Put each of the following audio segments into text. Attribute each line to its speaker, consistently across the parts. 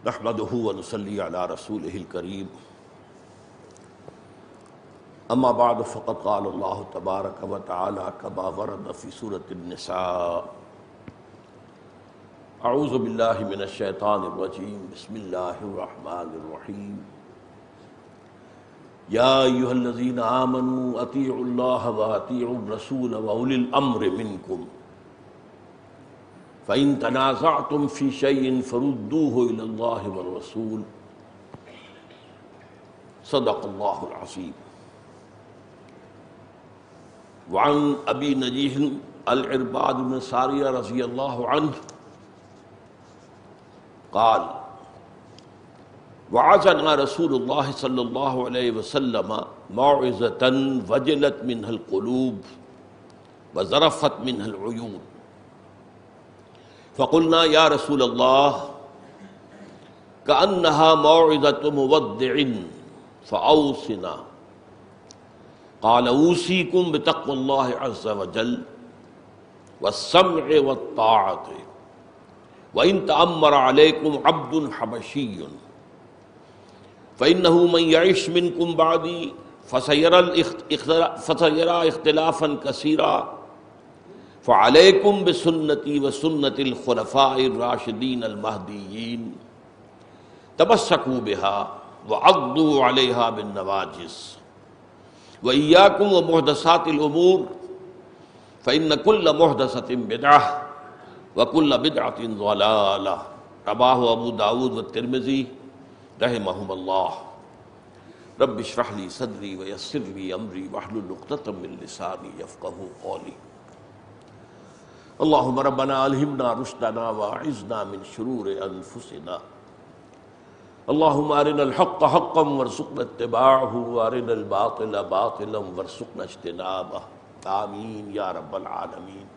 Speaker 1: نحمده ونصلي على رسوله الكريم اما بعد فقد قال الله تبارك وتعالى كما ورد في سورة النساء اعوذ بالله من الشيطان الرجيم بسم الله الرحمن الرحيم يا ايها الذين آمنوا اطيعوا الله واطيعوا الرسول واولي الامر منكم فإن تنازعتم في شيء فردوه إلى الله والرسول صدق الله العظيم. وعن أبي نجيح العرباض بن ساریہ رضی اللہ عنہ قال وعظنا رسول الله صلی اللہ علیہ وسلم موعظة وجلت منها القلوب وذرفت منها العيون فقلنا یا رسول اللہ كأنها موعظة مودع فأوصنا قال اوصيكم بتقوى الله عز وجل والسمع والطاعة وإن تأمر عليكم عبد حبشي فإنه من يعش منكم بعدي فسيرى اختلافا كثيرا فعليكم بسنتي وسنة الخلفاء الراشدين المهديين تمسكوا بها وعضوا عليها بالنواجذ وإياكم ومحدثات الأمور فإن كل محدثة بدعة وكل بدعة ضلالة رواه أبو داود والترمذي رحمهم الله. رب اشرح لي صدري ويسر لي أمري واحلل عقدة من لساني يفقهوا قولي. اللهم ربنا الہمنا رشدنا واعذنا من شرور انفسنا. اللهم ارنا الحق حقا وارزقنا اتباعه وارنا الباطل باطلا وارزقنا اجتنابه. آمین یا رب العالمین.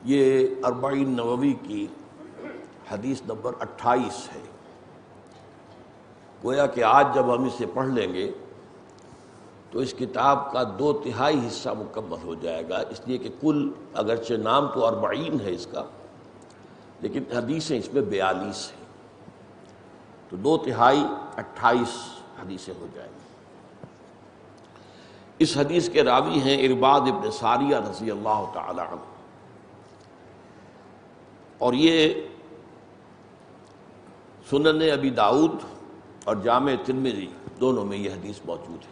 Speaker 1: یہ اربعین نووی کی حدیث نمبر 28 ہے. گویا کہ آج جب ہم اسے پڑھ لیں گے تو اس کتاب کا 2/3 حصہ مکمل ہو جائے گا، اس لیے کہ کل اگرچہ نام تو 40 ہے اس کا، لیکن حدیثیں اس میں 42 ہیں، تو 2/3 28 حدیثیں ہو جائیں گی. اس حدیث کے راوی ہیں عرباض ابن ساریہ رضی اللہ تعالی عنہ، اور یہ سنن ابی داؤد اور جامع ترمذی دونوں میں یہ حدیث موجود ہے.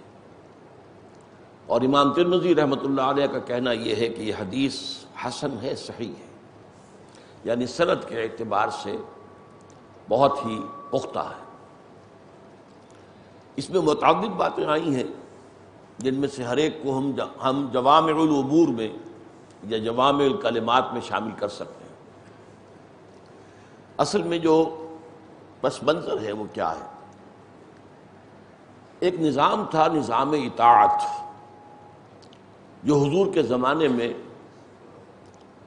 Speaker 1: اور امام ترمذی رحمۃ اللہ علیہ کا کہنا یہ ہے کہ یہ حدیث حسن ہے، صحیح ہے، یعنی سند کے اعتبار سے بہت ہی پختہ ہے. اس میں متعدد باتیں آئی ہیں جن میں سے ہر ایک کو ہم جوامع الامور میں یا جوامع الکلمات میں شامل کر سکتے ہیں. اصل میں جو پس منظر ہے وہ کیا ہے؟ ایک نظام تھا، نظام اطاعت، جو حضور کے زمانے میں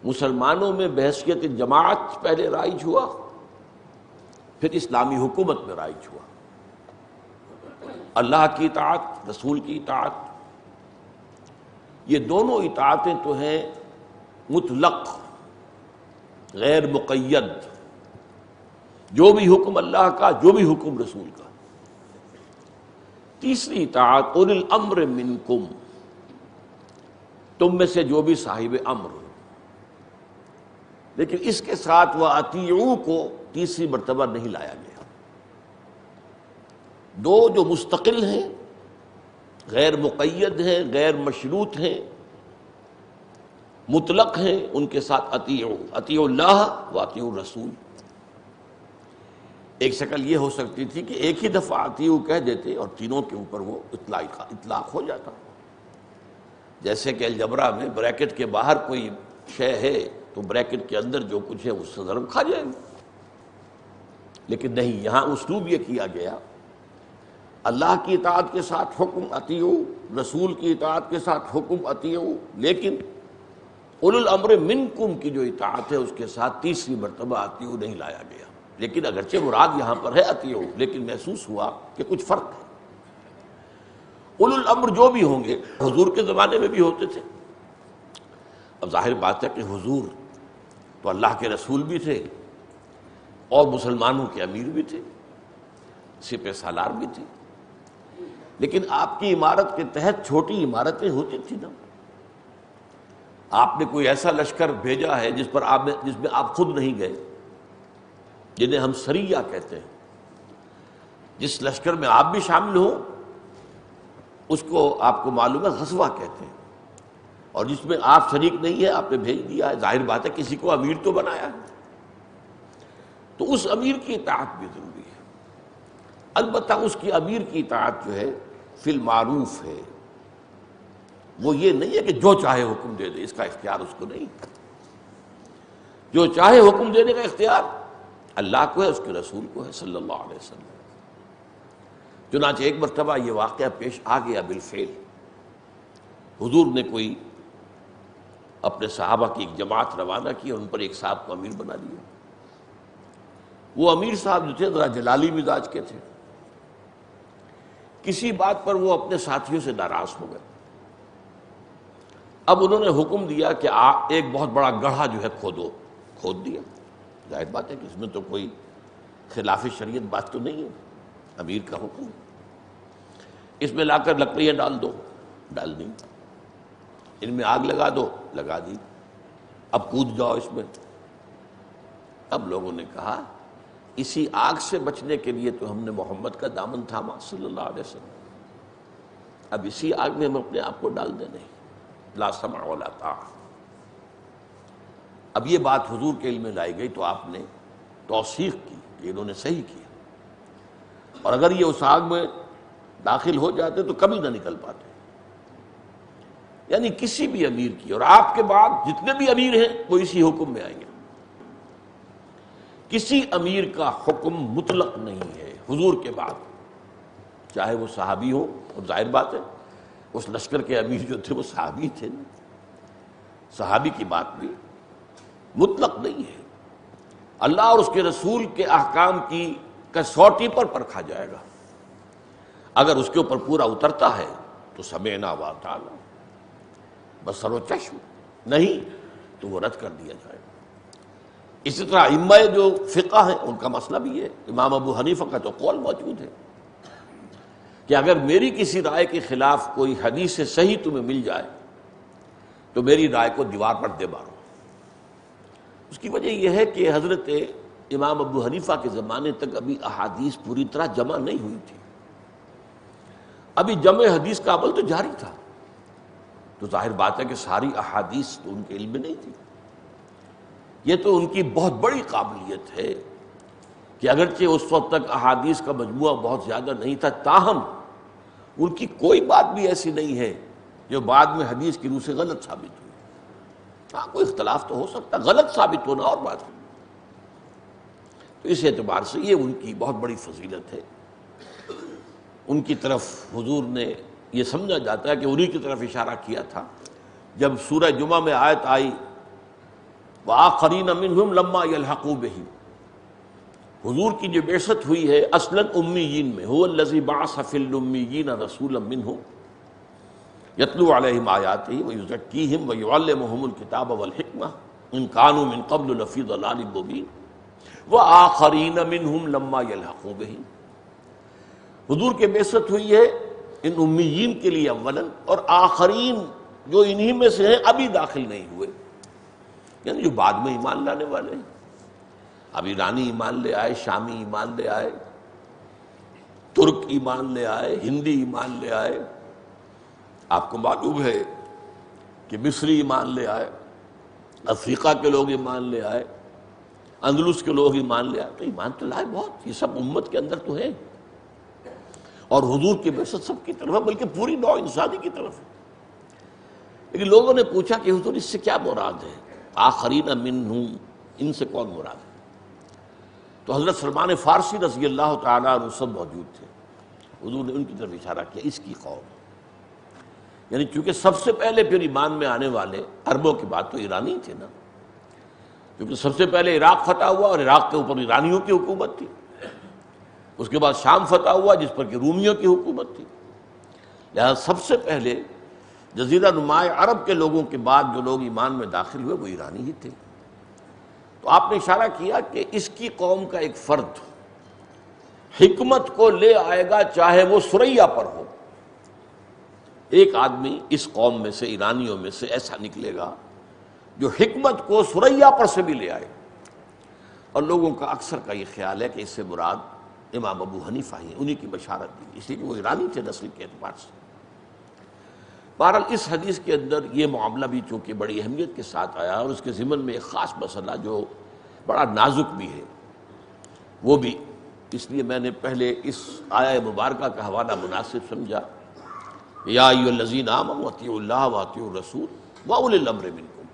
Speaker 1: مسلمانوں میں بحیثیت جماعت پہلے رائج ہوا، پھر اسلامی حکومت میں رائج ہوا. اللہ کی اطاعت، رسول کی اطاعت، یہ دونوں اطاعتیں تو ہیں مطلق، غیر مقید، جو بھی حکم اللہ کا، جو بھی حکم رسول کا. تیسری اطاعت اولی الامر منکم، تم میں سے جو بھی صاحب امر ہو. لیکن اس کے ساتھ وہ اطیعوا کو تیسری مرتبہ نہیں لایا گیا. دو جو مستقل ہیں، غیر مقید ہیں، غیر مشروط ہیں، مطلق ہیں، ان کے ساتھ اطیعوا اللہ و اطیعوا الرسول. ایک شکل یہ ہو سکتی تھی کہ ایک ہی دفعہ اطیعوا کہہ دیتے اور تینوں کے اوپر وہ اطلاق ہو جاتا، جیسے کہ الجبرا میں بریکٹ کے باہر کوئی شے ہے تو بریکٹ کے اندر جو کچھ ہے اس سے ضرب کھا جائے گا. لیکن نہیں، یہاں اسلوب یہ کیا گیا، اللہ کی اطاعت کے ساتھ حکم اطیعوا، رسول کی اطاعت کے ساتھ حکم اطیعوا، لیکن اولو الامر منکم کی جو اطاعت ہے اس کے ساتھ تیسری مرتبہ اطیعوا نہیں لایا گیا. لیکن اگرچہ مراد یہاں پر ہے اطیعوا، لیکن محسوس ہوا کہ کچھ فرق ہے. اولو الامر جو بھی ہوں گے، حضور کے زمانے میں بھی ہوتے تھے. اب ظاہر بات ہے کہ حضور تو اللہ کے رسول بھی تھے، اور مسلمانوں کے امیر بھی تھے، سپہ سالار بھی تھی، لیکن آپ کی عمارت کے تحت چھوٹی عمارتیں ہوتی تھیں نا۔ آپ نے کوئی ایسا لشکر بھیجا ہے جس میں آپ خود نہیں گئے، جنہیں ہم سریہ کہتے ہیں، جس لشکر میں آپ بھی شامل ہوں اس کو آپ کو معلوم ہے غزوہ کہتے ہیں، اور جس میں آپ شریک نہیں ہے آپ نے بھیج دیا ہے، ظاہر بات ہے کسی کو امیر تو بنایا ہے، تو اس امیر کی اطاعت بھی ضروری ہے۔ البتہ اس کی امیر کی اطاعت جو ہے فی المعروف ہے، وہ یہ نہیں ہے کہ جو چاہے حکم دے دے، اس کا اختیار اس کو نہیں۔ جو چاہے حکم دینے کا اختیار اللہ کو ہے، اس کے رسول کو ہے صلی اللہ علیہ وسلم۔ چنانچہ ایک مرتبہ یہ واقعہ پیش آ گیا بالفعل، حضور نے کوئی اپنے صحابہ کی ایک جماعت روانہ کی اور ان پر ایک صاحب کو امیر بنا دیا۔ وہ امیر صاحب جو تھے ذرا جلالی مزاج کے تھے، کسی بات پر وہ اپنے ساتھیوں سے ناراض ہو گئے۔ اب انہوں نے حکم دیا کہ ایک بہت بڑا گڑھا جو ہے کھود دیا۔ ظاہر بات ہے کہ اس میں تو کوئی خلاف شریعت بات تو نہیں ہے، امیر کا حکم، اس میں لا کر لکڑیاں ڈال دو، ڈال دیں، ان میں آگ لگا دو، لگا دی، اب کود جاؤ اس میں۔ اب لوگوں نے کہا اسی آگ سے بچنے کے لیے تو ہم نے محمد کا دامن تھاما صلی اللہ علیہ وسلم، اب اسی آگ میں ہم اپنے آپ کو ڈال دیں، نہیں، لا سمع ولا طاعہ۔ اب یہ بات حضور کے علم میں لائی گئی تو آپ نے توثیق کی کہ انہوں نے صحیح کیا، اور اگر یہ اس آگ میں داخل ہو جاتے تو کبھی نہ نکل پاتے۔ یعنی کسی بھی امیر کی، اور آپ کے بعد جتنے بھی امیر ہیں وہ اسی حکم میں آئیں گے۔ کسی امیر کا حکم مطلق نہیں ہے حضور کے بعد، چاہے وہ صحابی ہو، اور ظاہر بات ہے اس لشکر کے امیر جو تھے وہ صحابی تھے، صحابی کی بات بھی مطلق نہیں ہے۔ اللہ اور اس کے رسول کے احکام کی کسوٹی پر پرکھا جائے گا، اگر اس کے اوپر پورا اترتا ہے تو سمعنا واطعنا، بصر و چشم، نہیں تو وہ رد کر دیا جائے گا۔ اسی طرح ائمہ جو فقہ ہیں ان کا مسئلہ بھی ہے، امام ابو حنیفہ کا تو قول موجود ہے کہ اگر میری کسی رائے کے خلاف کوئی حدیث صحیح تمہیں مل جائے تو میری رائے کو دیوار پر دے مارو۔ اس کی وجہ یہ ہے کہ حضرت امام ابو حنیفہ کے زمانے تک ابھی احادیث پوری طرح جمع نہیں ہوئی تھی، ابھی جمع حدیث کا عمل تو جاری تھا، تو ظاہر بات ہے کہ ساری احادیث تو ان کے علم میں نہیں تھی۔ یہ تو ان کی بہت بڑی قابلیت ہے کہ اگرچہ اس وقت تک احادیث کا مجموعہ بہت زیادہ نہیں تھا، تاہم ان کی کوئی بات بھی ایسی نہیں ہے جو بعد میں حدیث کی روح سے غلط ثابت ہوئی۔ ہاں کوئی اختلاف تو ہو سکتا، غلط ثابت ہونا اور بات ہے۔ تو اس اعتبار سے یہ ان کی بہت بڑی فضیلت ہے، ان کی طرف حضور نے یہ سمجھا جاتا ہے کہ انہی کی طرف اشارہ کیا تھا جب سورہ جمعہ میں آیت آئی وآخرین منہم لما یلحقوا بہم، حضور کی جو بعثت ہوئی ہے اصلاً امیین میں، هو الذی بعث فی الامیین رسولا منہم یتلو علیہم آیاتہ ویزکیہم ویعلمہم الکتاب والحکمہ ان کانوا من قبل لفی ضلال مبین وآخرین منہم لما یلحقوا بہم۔ حضور کی بعثت ہوئی ہے ان امیین کے لیے اولاً، اور آخرین جو انہی میں سے ہیں ابھی داخل نہیں ہوئے، یعنی جو بعد میں ایمان لانے والے ہیں۔ اب ایرانی ایمان لے آئے، شامی ایمان لے آئے، ترک ایمان لے آئے، ہندی ایمان لے آئے، آپ کو معلوم ہے کہ مصری ایمان لے آئے، افریقہ کے لوگ ایمان لے آئے، اندلس کے لوگ ایمان لے آئے، تو ایمان تو لائے بہت، یہ سب امت کے اندر تو ہے، اور حضور کی بعثت سب کی طرف ہے، بلکہ پوری نوع انسانی کی طرف ہے۔ لیکن لوگوں نے پوچھا کہ حضور اس سے کیا مراد ہے، آخرین منہم، ان سے کون مراد ہے؟ تو حضرت سلمان فارسی رضی اللہ تعالیٰ عنہ سب موجود تھے، حضور نے ان کی طرف اشارہ کیا، اس کی قوم، یعنی چونکہ سب سے پہلے پھر ایمان میں آنے والے عربوں کے بعد تو ایرانی تھے نا، کیونکہ سب سے پہلے عراق فتح ہوا اور عراق کے اوپر ایرانیوں کی حکومت تھی، اس کے بعد شام فتح ہوا جس پر کہ رومیوں کی حکومت تھی، لہذا سب سے پہلے جزیرہ نماء عرب کے لوگوں کے بعد جو لوگ ایمان میں داخل ہوئے وہ ایرانی ہی تھے۔ تو آپ نے اشارہ کیا کہ اس کی قوم کا ایک فرد حکمت کو لے آئے گا چاہے وہ سریا پر ہو. ایک آدمی اس قوم میں سے، ایرانیوں میں سے ایسا نکلے گا جو حکمت کو سریا پر سے بھی لے آئے. اور لوگوں کا اکثر کا یہ خیال ہے کہ اس سے مراد امام ابو حنیفہ ہی، انہی کی بشارت دی، اس لیے کہ وہ ایرانی تھے نسل کے اعتبار سے. بہرحال اس حدیث کے اندر یہ معاملہ بھی چونکہ بڑی اہمیت کے ساتھ آیا، اور اس کے ضمن میں ایک خاص مسئلہ جو بڑا نازک بھی ہے وہ بھی، اس لیے میں نے پہلے اس آیہ مبارکہ کا حوالہ مناسب سمجھا. یا ایھا الذین آمنوا اطیعوا اللہ واطیعوا الرسول واولی الامر منکم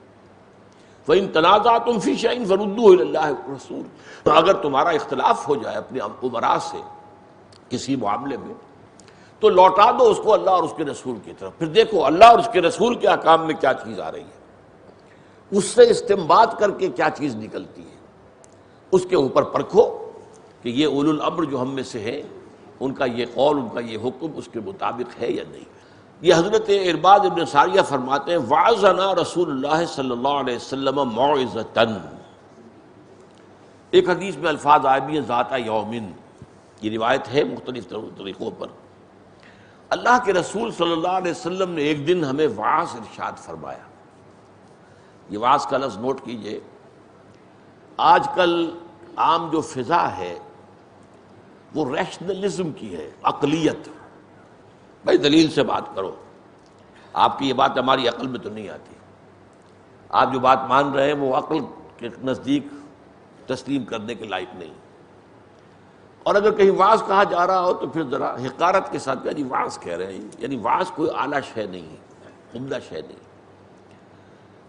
Speaker 1: فإن تنازعتم فی شیء فردوہ الی اللہ والرسول. اگر تمہارا اختلاف ہو جائے اپنے امراء سے کسی معاملے میں تو لوٹا دو اس کو اللہ اور اس کے رسول کی طرف. پھر دیکھو اللہ اور اس کے رسول کے احکام میں کیا چیز آ رہی ہے، اس سے استنباط کر کے کیا چیز نکلتی ہے، اس کے اوپر پرکھو کہ یہ اولو الامر جو ہم میں سے ہیں ان کا یہ قول، ان کا یہ حکم اس کے مطابق ہے یا نہیں. یہ حضرت ارباض ابن ساریہ فرماتے ہیں وعظنا رسول اللہ صلی اللہ علیہ وسلم موعظۃً. ایک حدیث میں الفاظ آئے بھی ہیں ذات یومن، یہ روایت ہے مختلف طریقوں پر. اللہ کے رسول صلی اللہ علیہ وسلم نے ایک دن ہمیں وعظ ارشاد فرمایا. یہ وعظ کا لفظ نوٹ کیجئے. آج کل عام جو فضا ہے وہ ریشنلزم کی ہے، عقلیت. بھائی دلیل سے بات کرو، آپ کی یہ بات ہماری عقل میں تو نہیں آتی، آپ جو بات مان رہے ہیں وہ عقل کے نزدیک تسلیم کرنے کے لائق نہیں. اور اگر کہیں وعظ کہا جا رہا ہو تو پھر ذرا حقارت کے ساتھ یعنی وعظ کہہ رہے ہیں، یعنی وعظ کوئی اعلیٰ شے نہیں ہے، عمدہ شے نہیں.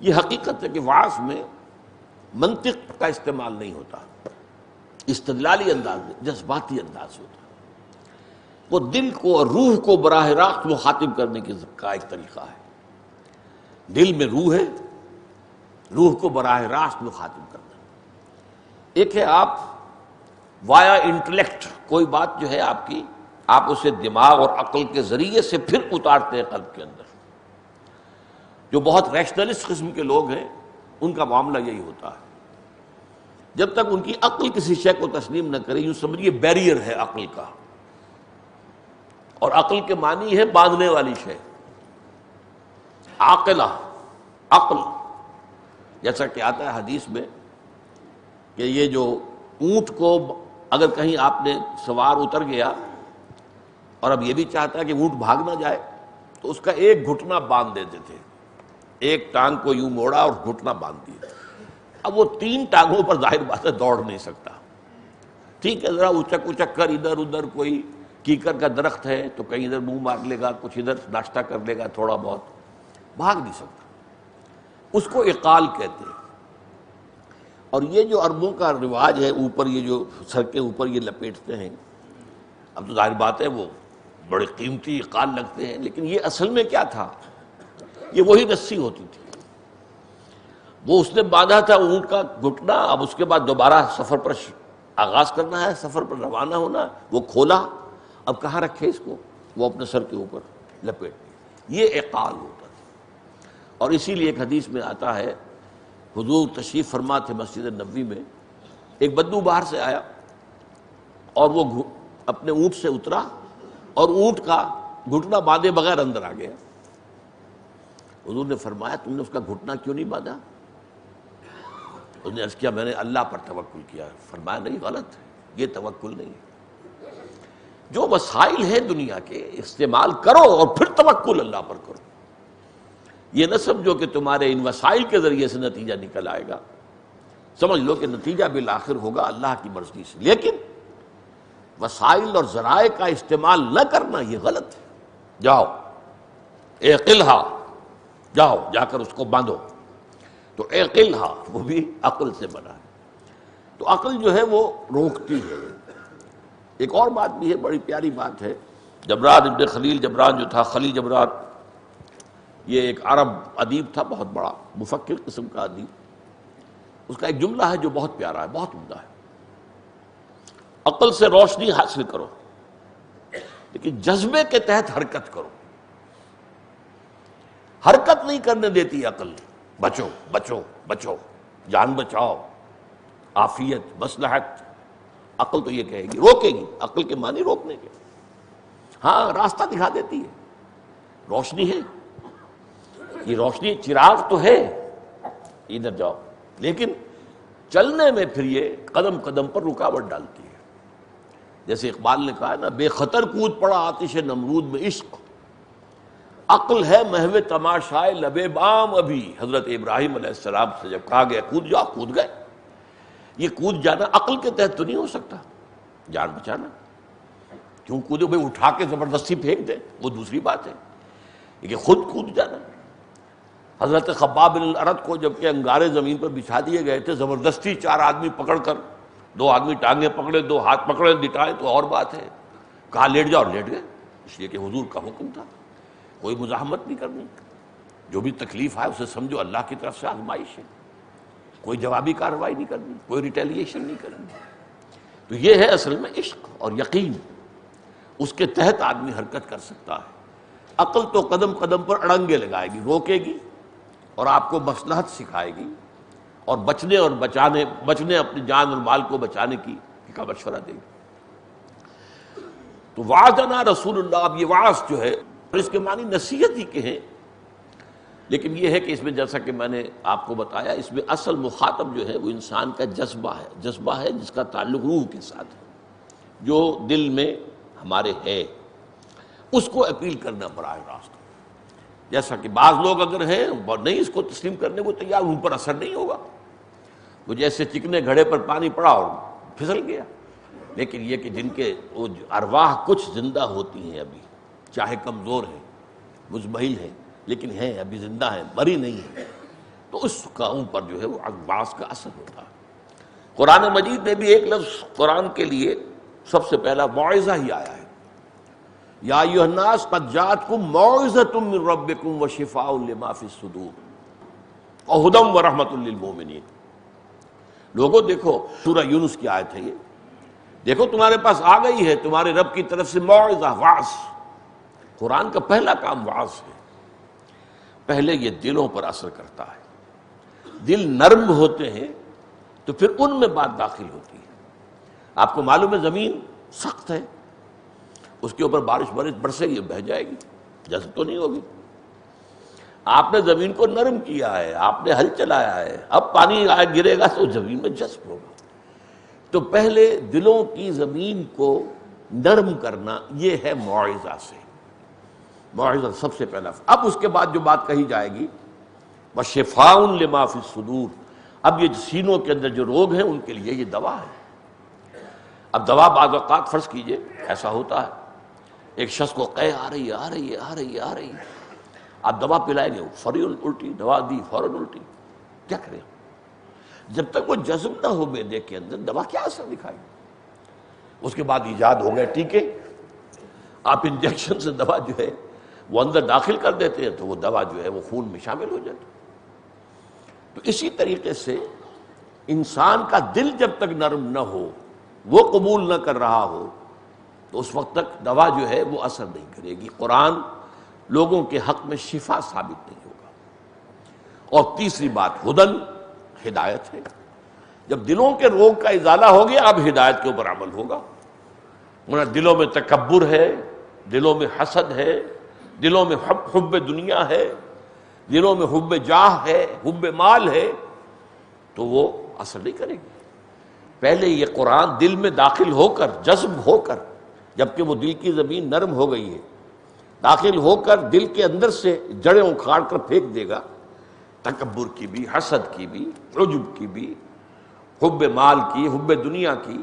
Speaker 1: یہ حقیقت ہے کہ وعظ میں منطق کا استعمال نہیں ہوتا، استدلالی انداز میں، جذباتی انداز ہوتا ہے. وہ دل کو اور روح کو براہ راست مخاطب کرنے کا ایک طریقہ ہے. دل میں روح ہے، روح کو براہ راست مخاطب کرنا. ایک ہے آپ وایا انٹلیکٹ، کوئی بات جو ہے آپ کی، آپ اسے دماغ اور عقل کے ذریعے سے پھر اتارتے ہیں قلب کے اندر. جو بہت ریشنلسٹ قسم کے لوگ ہیں ان کا معاملہ یہی ہوتا ہے. جب تک ان کی عقل کسی شے کو تسلیم نہ کرے، یوں سمجھیے بیریئر ہے عقل کا، اور عقل کے معنی ہے باندھنے والی شے. عاقلہ، عقل، جیسا کہ آتا ہے حدیث میں کہ یہ جو اونٹ کو اگر کہیں آپ نے سوار اتر گیا اور اب یہ بھی چاہتا ہے کہ اونٹ بھاگ نہ جائے تو اس کا ایک گھٹنا باندھ دیتے تھے، ایک ٹانگ کو یوں موڑا اور گھٹنا باندھ دیا. اب وہ تین ٹانگوں پر ظاہر بات ہے دوڑ نہیں سکتا. ٹھیک ہے ذرا اچک اچک کر ادھر ادھر، کوئی کیکر کا درخت ہے تو کہیں ادھر منہ مار لے گا، کچھ ادھر ناشتہ کر لے گا، تھوڑا بہت بھاگ نہیں سکتا. اس کو اقال کہتے ہیں. اور یہ جو عربوں کا رواج ہے، اوپر یہ جو سر کے اوپر یہ لپیٹتے ہیں، اب تو ظاہر بات ہے وہ بڑے قیمتی اقال لگتے ہیں، لیکن یہ اصل میں کیا تھا، یہ وہی رسی ہوتی تھی. وہ اس نے باندھا تھا اونٹ کا گھٹنا، اب اس کے بعد دوبارہ سفر پر آغاز کرنا ہے، سفر پر روانہ ہونا. وہ کھولا، اب کہاں رکھے اس کو، وہ اپنے سر کے اوپر لپیٹ دیا. یہ اقال ہوتا تھا. اور اسی لیے ایک حدیث میں آتا ہے، حضور تشریف فرما تھے مسجد نبوی میں، ایک بدو باہر سے آیا اور وہ اپنے اونٹ سے اترا اور اونٹ کا گھٹنا باندھے بغیر اندر آ گیا. حضور نے فرمایا تم نے اس کا گھٹنا کیوں نہیں باندھا؟ اس نے عرض کیا میں نے اللہ پر توکل کیا. فرمایا نہیں، غلط ہے، یہ توکل نہیں ہے. جو وسائل ہیں دنیا کے استعمال کرو اور پھر توکل اللہ پر کرو. یہ نہ سمجھو کہ تمہارے ان وسائل کے ذریعے سے نتیجہ نکل آئے گا، سمجھ لو کہ نتیجہ بالآخر ہوگا اللہ کی مرضی سے. لیکن وسائل اور ذرائع کا استعمال نہ کرنا یہ غلط ہے. جاؤ اعقلھا، جاؤ جا کر اس کو باندھو. تو اعقلھا وہ بھی عقل سے بنا ہے. تو عقل جو ہے وہ روکتی ہے. ایک اور بات بھی ہے، بڑی پیاری بات ہے. جبران ابن خلیل جبران جو تھا، خلیل جبران، یہ ایک عرب ادیب تھا، بہت بڑا مفکر قسم کا ادیب. اس کا ایک جملہ ہے جو بہت پیارا ہے، بہت عمدہ ہے. عقل سے روشنی حاصل کرو لیکن جذبے کے تحت حرکت کرو. حرکت نہیں کرنے دیتی عقل، بچو بچو بچو، جان بچاؤ. عافیت، مصلحت، عقل تو یہ کہے گی، روکے گی، عقل کے معنی روکنے کے، ہاں راستہ دکھا دیتی ہے، روشنی ہے، یہ روشنی چراغ تو ہے، ادھر جاؤ، لیکن چلنے میں پھر یہ قدم قدم پر رکاوٹ ڈالتی ہے۔ جیسے اقبال نے کہا نا، بے خطر کود پڑا آتش نمرود میں عشق، عقل ہے محو تماشائے لبے بام ابھی۔ حضرت ابراہیم علیہ السلام سے جب کہا گیا کود جاؤ، کود گئے۔ یہ کود جانا عقل کے تحت تو نہیں ہو سکتا، جان بچانا، کیوں کودے بھائی، اٹھا کے زبردستی پھینک دے وہ دوسری بات ہے، لیکن خود کود جانا۔ حضرت خباب بن الارت کو جب کہ انگارے زمین پر بچھا دیے گئے تھے، زبردستی 4 آدمی پکڑ کر، 2 آدمی ٹانگیں پکڑے، 2 ہاتھ پکڑے لٹائے تو اور بات ہے، کہا لیٹ جاؤ، لیٹ گئے، اس لیے کہ حضور کا حکم تھا، کوئی مزاحمت نہیں کرنی، جو بھی تکلیف آئے اسے سمجھو اللہ کی طرف سے آزمائش ہے، کوئی جوابی کارروائی نہیں کرنی، کوئی ریٹیلیشن نہیں کرنی۔ تو یہ ہے اصل میں عشق اور یقین، اس کے تحت آدمی حرکت کر سکتا ہے۔ عقل تو قدم قدم پر اڑنگے لگائے گی، روکے گی اور آپ کو مصلحت سکھائے گی، اور بچنے اور بچنے اپنی جان اور مال کو بچانے کا مشورہ دے گی۔ تو وعظنا رسول اللہ، اب یہ وعظ جو ہے اس کے معنی نصیحت ہی کے ہیں، لیکن یہ ہے کہ اس میں جیسا کہ میں نے آپ کو بتایا، اس میں اصل مخاطب جو ہے وہ انسان کا جذبہ ہے جس کا تعلق روح کے ساتھ ہے، جو دل میں ہمارے ہے، اس کو اپیل کرنا براہ راست۔ جیسا کہ بعض لوگ اگر ہیں اور نہیں اس کو تسلیم کرنے کو تیار، ان پر اثر نہیں ہوگا، وہ جیسے چکنے گھڑے پر پانی پڑا اور پھسل گیا۔ لیکن یہ کہ جن کے وہ ارواح کچھ زندہ ہوتی ہیں ابھی، چاہے کمزور ہیں، مزمحل ہیں، لیکن ہیں ابھی زندہ ہیں، مری نہیں ہیں، تو اس قوم پر جو ہے وہ بعض کا اثر ہوتا ہے۔ قرآن مجید میں بھی ایک لفظ قرآن کے لیے سب سے پہلا موعظہ ہی آیا ہے، یا ایھا الناس قد جاءتکم موعظۃ من ربکم وشفاء لما فی الصدور وہدی ورحمۃ للمؤمنین۔ لوگوں دیکھو، سورہ یونس کی آیت ہے یہ، دیکھو تمہارے پاس آ گئی ہے تمہارے رب کی طرف سے موعظہ، وعظ۔ قرآن کا پہلا کام وعظ ہے، پہلے یہ دلوں پر اثر کرتا ہے، دل نرم ہوتے ہیں تو پھر ان میں بات داخل ہوتی ہے۔ آپ کو معلوم ہے زمین سخت ہے، اس کے اوپر بارش برسے گی، بہہ جائے گی، جذب تو نہیں ہوگی۔ آپ نے زمین کو نرم کیا ہے، آپ نے ہل چلایا ہے، اب پانی گرے گا تو زمین میں جذب ہوگا۔ تو پہلے دلوں کی زمین کو نرم کرنا، یہ ہے موعظہ سے، موعظہ سب سے پہلا۔ اب اس کے بعد جو بات کہی جائے گی، وشفاء لما فی الصدور، اب یہ سینوں کے اندر جو روگ ہیں ان کے لیے یہ دوا ہے۔ اب دوا بعض اوقات فرض کیجئے ایسا ہوتا ہے، ایک شخص کو قے آ رہی ہے، آپ دوا پلائیں گے، فوری الٹی، دوا دی فوراً الٹی، کیا کریں؟ جب تک وہ جذب نہ ہو معدے کے اندر، دوا کیا اثر دکھائے گی؟ اس کے بعد ایجاد ہو گئے ٹیکے، آپ انجیکشن سے دوا جو ہے وہ اندر داخل کر دیتے ہیں تو وہ دوا جو ہے وہ خون میں شامل ہو جاتی ہے۔ تو اسی طریقے سے انسان کا دل جب تک نرم نہ ہو، وہ قبول نہ کر رہا ہو، تو اس وقت تک دوا جو ہے وہ اثر نہیں کرے گی، قرآن لوگوں کے حق میں شفا ثابت نہیں ہوگا۔ اور تیسری بات ہدن، ہدایت ہے۔ جب دلوں کے روگ کا ازالہ ہو گیا، اب ہدایت کے اوپر عمل ہوگا، ورنہ دلوں میں تکبر ہے، دلوں میں حسد ہے، دلوں میں حب دنیا ہے، دلوں میں حب جاہ ہے، حب مال ہے، تو وہ اثر نہیں کرے گی۔ پہلے یہ قرآن دل میں داخل ہو کر، جذب ہو کر، جبکہ وہ دل کی زمین نرم ہو گئی ہے، داخل ہو کر دل کے اندر سے جڑیں اکھاڑ کر پھینک دے گا، تکبر کی بھی، حسد کی بھی، عجب کی بھی، حب مال کی، حب دنیا کی،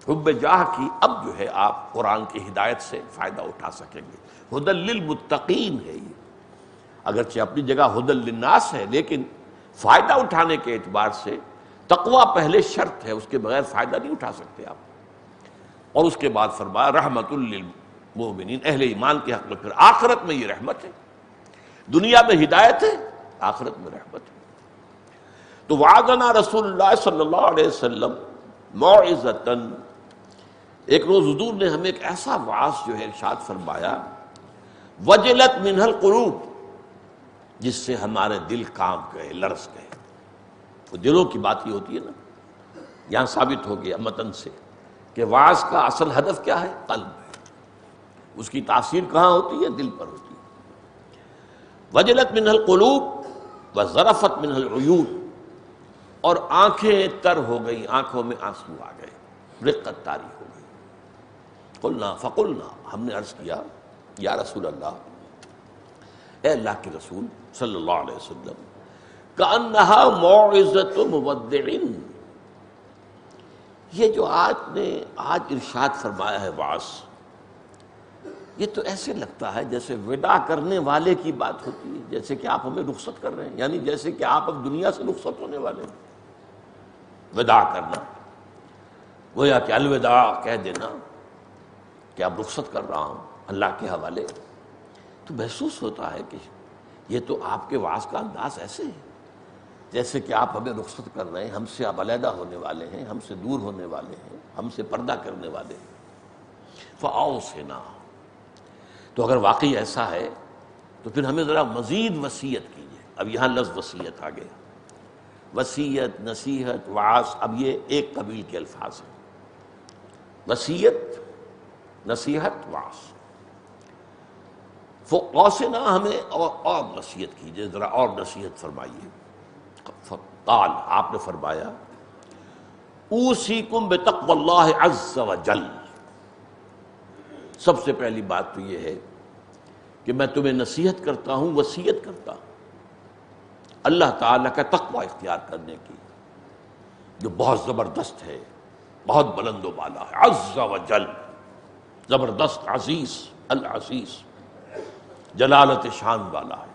Speaker 1: حب جاہ کی۔ اب جو ہے آپ قرآن کی ہدایت سے فائدہ اٹھا سکیں گے۔ ہدی للمتقین ہے یہ، اگرچہ اپنی جگہ ہدی للناس ہے، لیکن فائدہ اٹھانے کے اعتبار سے تقوی پہلے شرط ہے، اس کے بغیر فائدہ نہیں اٹھا سکتے آپ۔ اور اس کے بعد فرمایا رحمت للمؤمنین، اہل ایمان کے حق میں پھر آخرت میں یہ رحمت ہے، دنیا میں ہدایت ہے، آخرت میں رحمت ہے۔ تو وعظنا رسول اللہ صلی اللہ علیہ وسلم موعظۃً، ایک روز حضور نے ہمیں ایک ایسا وعظ جو ہے ارشاد فرمایا، وجلت منہ القلوب، جس سے ہمارے دل کانپ گئے، لرز گئے۔ وہ دلوں کی بات ہی ہوتی ہے نا، یہاں ثابت ہو گیا متن سے کہ وعظ کا اصل ہدف کیا ہے؟ قلب ہے، اس کی تاثیر کہاں ہوتی ہے؟ دل پر ہوتی ہے۔ وجلت منہ القلوب وذرفت منہ العیون، اور آنکھیں تر ہو گئی، آنکھوں میں آنسو آ گئے، رقت طاری ہو گئی۔ فقلنا، ہم نے عرض کیا یا رسول اللہ، اے اللہ کے رسول صلی اللہ علیہ وسلم، کأنہا موعظۃ مودع، یہ جو آج ارشاد فرمایا ہے وعظ، یہ تو ایسے لگتا ہے جیسے وداع کرنے والے کی بات ہوتی ہے، جیسے کہ آپ ہمیں رخصت کر رہے ہیں، یعنی جیسے کہ آپ اب دنیا سے رخصت ہونے والے ہیں۔ وداع کرنا گویا کہ الوداع کہہ دینا کہ اب رخصت کر رہا ہوں اللہ کے حوالے، تو محسوس ہوتا ہے کہ یہ تو آپ کے وعظ کا انداز ایسے ہے جیسے کہ آپ ہمیں رخصت کر رہے ہیں، ہم سے اب علیحدہ ہونے والے ہیں، ہم سے دور ہونے والے ہیں، ہم سے پردہ کرنے والے ہیں۔ فَأَوْصِنَا، تو اگر واقعی ایسا ہے تو پھر ہمیں ذرا مزید وصیت کیجیے۔ اب یہاں لفظ وصیت آ گیا، وصیت، نصیحت، وعظ، اب یہ ایک قبیل کے الفاظ ہیں، وصیت، نصیحت، وعظ۔ فَأَوْصِنَا، ہمیں اور نصیحت کیجیے، ذرا اور نصیحت فرمائیے۔ قال، آپ نے فرمایا، اوصیکم بتقوی اللہ عز وجل، سب سے پہلی بات تو یہ ہے کہ میں تمہیں نصیحت کرتا ہوں، وصیت کرتا ہوں اللہ تعالیٰ کا تقوی اختیار کرنے کی، جو بہت زبردست ہے، بہت بلند و بالا ہے، عز وجل، زبردست، عزیز، العزیز، جلالت شان والا ہے۔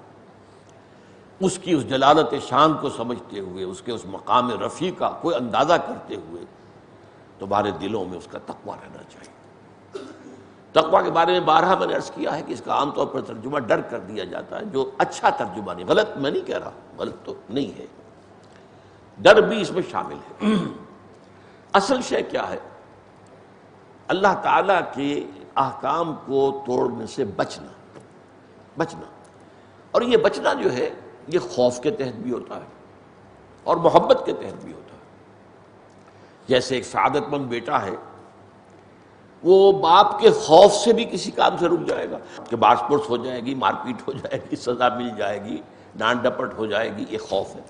Speaker 1: اس کی اس جلالت شان کو سمجھتے ہوئے، اس کے اس مقام رفیع کا کوئی اندازہ کرتے ہوئے تمہارے دلوں میں اس کا تقوی رہنا چاہیے۔ تقوی کے بارے میں بارہا میں نے عرض کیا ہے کہ اس کا عام طور پر ترجمہ ڈر کر دیا جاتا ہے، جو اچھا ترجمہ نہیں، غلط میں نہیں کہہ رہا، غلط تو نہیں ہے، ڈر بھی اس میں شامل ہے۔ اصل شے کیا ہے؟ اللہ تعالیٰ کے احکام کو توڑنے سے بچنا، اور یہ بچنا جو ہے یہ خوف کے تحت بھی ہوتا ہے اور محبت کے تحت بھی ہوتا ہے۔ جیسے ایک سعادت مند بیٹا ہے، وہ باپ کے خوف سے بھی کسی کام سے رک جائے گا کہ باس پرس ہو جائے گی، مار پیٹ ہو جائے گی، سزا مل جائے گی، ڈانٹ ڈپٹ ہو جائے گی، یہ خوف ہے۔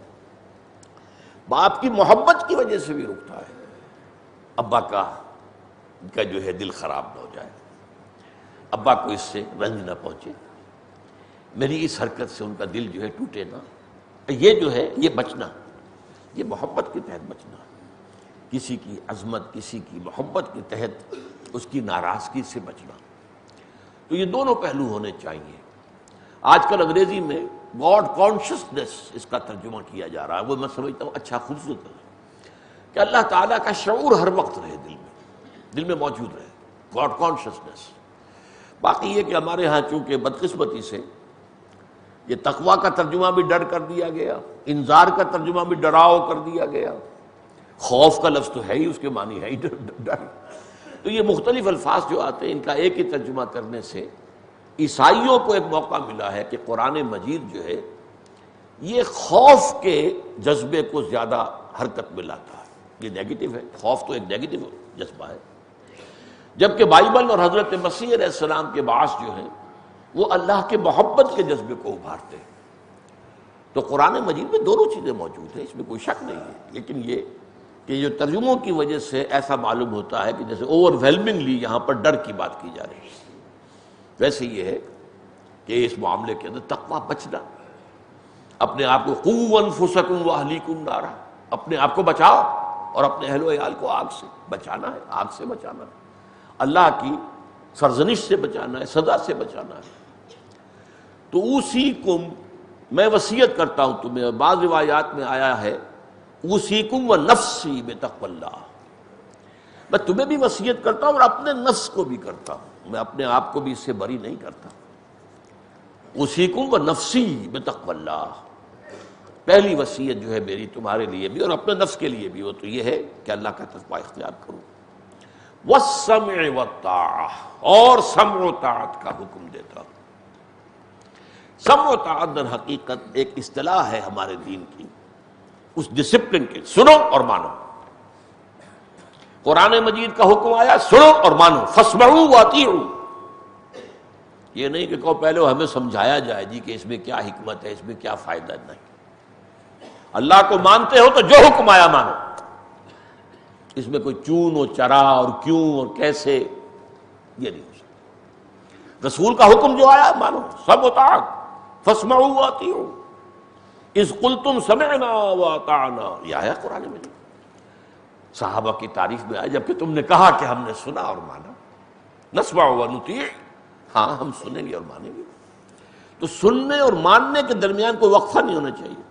Speaker 1: باپ کی محبت کی وجہ سے بھی رکتا ہے، ابا کا جو ہے دل خراب نہ ہو جائے، ابا کو اس سے رنج نہ پہنچے، میری اس حرکت سے ان کا دل جو ہے ٹوٹے نہ۔ یہ جو ہے یہ بچنا، یہ محبت کے تحت بچنا، کسی کی عظمت، کسی کی محبت کے تحت اس کی ناراضگی سے بچنا۔ تو یہ دونوں پہلو ہونے چاہیے۔ آج کل انگریزی میں گاڈ کانشسنس اس کا ترجمہ کیا جا رہا ہے، وہ میں سمجھتا ہوں اچھا، خوبصورت ہے کہ اللہ تعالیٰ کا شعور ہر وقت رہے دل میں موجود رہے، گاڈ کانشسنس۔ باقی یہ کہ ہمارے ہاں چونکہ بدقسمتی سے یہ تقویٰ کا ترجمہ بھی ڈر کر دیا گیا، انذار کا ترجمہ بھی ڈراؤ کر دیا گیا، خوف کا لفظ تو ہے ہی، اس کے معنی ہے ہی ڈر۔ تو یہ مختلف الفاظ جو آتے ہیں، ان کا ایک ہی ترجمہ کرنے سے عیسائیوں کو ایک موقع ملا ہے کہ قرآن مجید جو ہے یہ خوف کے جذبے کو زیادہ حرکت میں لاتا ہے۔ یہ نیگیٹو ہے، خوف تو ایک نیگیٹو جذبہ ہے، جبکہ بائبل اور حضرت مسیح علیہ السلام کے باعث جو ہیں وہ اللہ کے محبت کے جذبے کو ابھارتے ہیں۔ تو قرآن مجید میں دونوں چیزیں موجود ہیں، اس میں کوئی شک نہیں ہے، لیکن یہ کہ جو ترجموں کی وجہ سے ایسا معلوم ہوتا ہے کہ جیسے اوور ویلمنگلی یہاں پر ڈر کی بات کی جا رہی ہے، ویسے یہ ہے کہ اس معاملے کے اندر تقویٰ بچنا، اپنے آپ کو قوا انفسکم واہلیکم نارا، اپنے آپ کو بچاؤ اور اپنے اہل و عیال کو آگ سے بچانا ہے، آگ سے بچانا ہے، اللہ کی سرزنش سے بچانا ہے، سزا سے بچانا ہے۔ تو اوصیکم، میں وصیت کرتا ہوں تمہیں، بعض روایات میں آیا ہے اوصیکم ونفسی بتقوی اللہ، میں تمہیں بھی وصیت کرتا ہوں اور اپنے نفس کو بھی کرتا ہوں، میں اپنے آپ کو بھی اس سے بری نہیں کرتا۔ اوصیکم ونفسی بتقوی اللہ، پہلی وصیت جو ہے میری تمہارے لیے بھی اور اپنے نفس کے لیے بھی، وہ تو یہ ہے کہ اللہ کا تقوی اختیار کرو۔ والسمع والطاعہ، اور سمع و طاعت کا حکم دیتا ہوں۔ سمع و طاعت در حقیقت ایک اصطلاح ہے ہمارے دین کی، اس ڈسپلن کے، سنو اور مانو۔ قرآن مجید کا حکم آیا سنو اور مانو، فاسمعوا واطیعوا، یہ نہیں کہ کہو پہلے ہمیں سمجھایا جائے جی کہ اس میں کیا حکمت ہے، اس میں کیا فائدہ، نہیں۔ اللہ کو مانتے ہو تو جو حکم آیا مانو، اس میں کوئی چون و چرا اور کیوں اور کیسے یہ نہیں ہو سکتا۔ رسول کا حکم جو آیا مانو، سب اطاعت، فاسمعوا واطیعوا اذ قلتم سمعنا واطعنا، یہ آیا قرآن میں۔ صحابہ کی تعریف میں آیا جبکہ تم نے کہا کہ ہم نے سنا اور مانا، نسمع ونطیع، ہاں ہم سنیں گے اور مانیں گے۔ تو سننے اور ماننے کے درمیان کوئی وقفہ نہیں ہونا چاہیے۔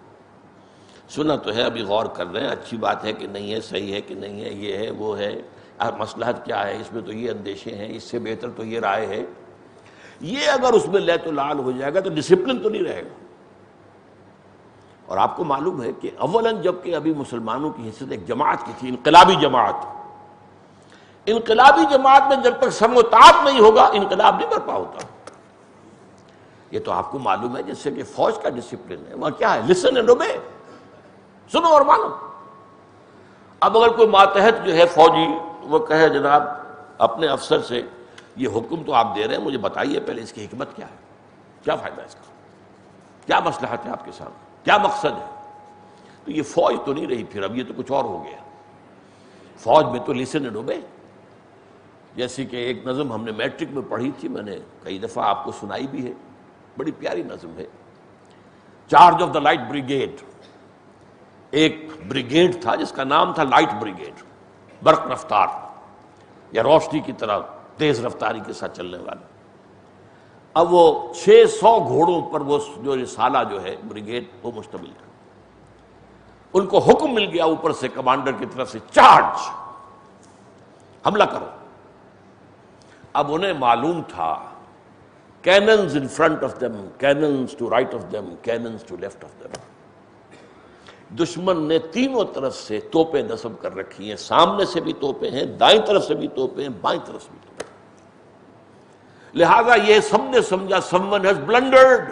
Speaker 1: سنا تو ہے، ابھی غور کر رہے ہیں، اچھی بات ہے کہ نہیں ہے، صحیح ہے کہ نہیں ہے، یہ ہے وہ ہے، مصلحت کیا ہے، اس میں تو یہ اندیشے ہیں، اس سے بہتر تو یہ رائے ہے، یہ اگر اس میں لیت و لال ہو جائے گا تو ڈسپلن تو نہیں رہے گا۔ اور آپ کو معلوم ہے کہ اولاً جب کہ ابھی مسلمانوں کی حیثیت ایک جماعت کی تھی، انقلابی جماعت، انقلابی جماعت میں جب تک سم و طاعت نہیں ہوگا انقلاب نہیں برپا ہوتا۔ یہ تو آپ کو معلوم ہے، جیسے کہ فوج کا ڈسپلن ہے، وہاں کیا ہے، لسن اینڈ اوبے، سنو اور مانو۔ اب اگر کوئی ماتحت جو ہے فوجی وہ کہے جناب اپنے افسر سے یہ حکم تو آپ دے رہے ہیں، مجھے بتائیے پہلے اس کی حکمت کیا ہے، کیا فائدہ ہے اس کا، کیا مصلحت ہے آپ کے سامنے، کیا مقصد ہے، تو یہ فوج تو نہیں رہی پھر، اب یہ تو کچھ اور ہو گیا۔ فوج میں تو لسن اینڈ اوبے، جیسے کہ ایک نظم ہم نے میٹرک میں پڑھی تھی، میں نے کئی دفعہ آپ کو سنائی بھی ہے، بڑی پیاری نظم ہے، charge of the light brigade. ایک بریگیڈ تھا جس کا نام تھا لائٹ بریگیڈ، برق رفتار یا روشنی کی طرح تیز رفتاری کے ساتھ چلنے والا۔ اب وہ 600 گھوڑوں پر وہ جو رسالہ جو ہے بریگیڈ وہ مشتمل ہے۔ ان کو حکم مل گیا اوپر سے کمانڈر کی طرف سے، چارج، حملہ کرو۔ اب انہیں معلوم تھا cannons in front of them, cannons to right of them, cannons to left of them۔ دشمن نے تینوں طرف سے توپیں نصب کر رکھی ہیں، سامنے سے بھی توپیں ہیں، دائیں طرف سے بھی توپیں ہیں، بائیں طرف سے بھی توپیں ہیں۔ لہذا یہ سب نے سمجھا someone has blundered،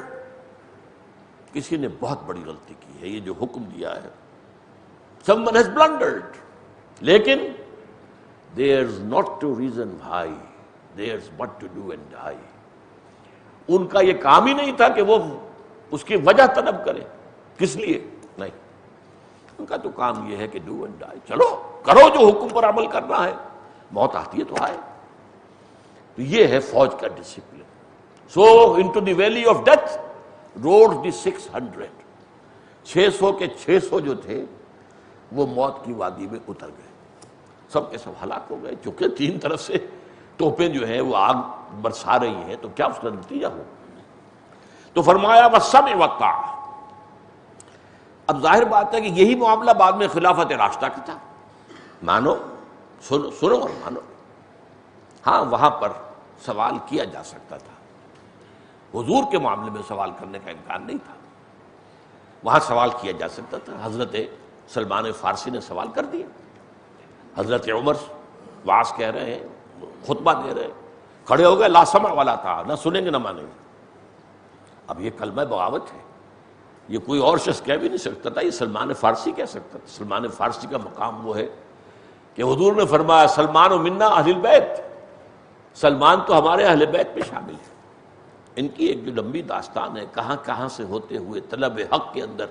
Speaker 1: کسی نے بہت بڑی غلطی کی ہے، یہ جو حکم دیا ہے someone has blundered، لیکن there's not to reason why، there's but to do and die۔ ان کا یہ کام ہی نہیں تھا کہ وہ اس کی وجہ طلب کرے، کس لیے نہیں، ان کا تو کام یہ ہے کہ ڈو اینڈ ڈائی، چلو کرو جو حکم پر عمل کرنا ہے، موت آتی ہے تو آئے۔ تو یہ ہے فوج کا discipline. So into the valley of death rode the 600، 600 کے 600 جو تھے وہ موت کی وادی میں اتر گئے، سب کے سب ہلاک ہو گئے، چونکہ تین طرف سے توپیں جو ہیں وہ آگ برسا رہی ہیں، تو کیا اس کا نتیجہ ہو۔ تو فرمایا وَالسَّمْعِ وَالطَّاعَةِ۔ اب ظاہر بات ہے کہ یہی معاملہ بعد میں خلافت راشدہ کا تھا، مانو، سنو اور مانو۔ ہاں وہاں پر سوال کیا جا سکتا تھا، حضور کے معاملے میں سوال کرنے کا امکان نہیں تھا، وہاں سوال کیا جا سکتا تھا۔ حضرت سلمان فارسی نے سوال کر دیا، حضرت عمر واعظ کہہ رہے ہیں، خطبہ دے رہے ہیں، کھڑے ہو گئے، لا سمع ولا طاعہ، نہ سنیں گے نہ مانیں گے۔ اب یہ کلمہ بغاوت ہے، یہ کوئی اور شخص کہہ بھی نہیں سکتا تھا، یہ سلمان فارسی کہہ سکتا تھا۔ سلمان فارسی کا مقام وہ ہے کہ حضور نے فرمایا سلمان منا اہل البیت، سلمان تو ہمارے اہل بیت میں شامل ہے۔ ان کی ایک جو لمبی داستان ہے، کہاں کہاں سے ہوتے ہوئے طلب حق کے اندر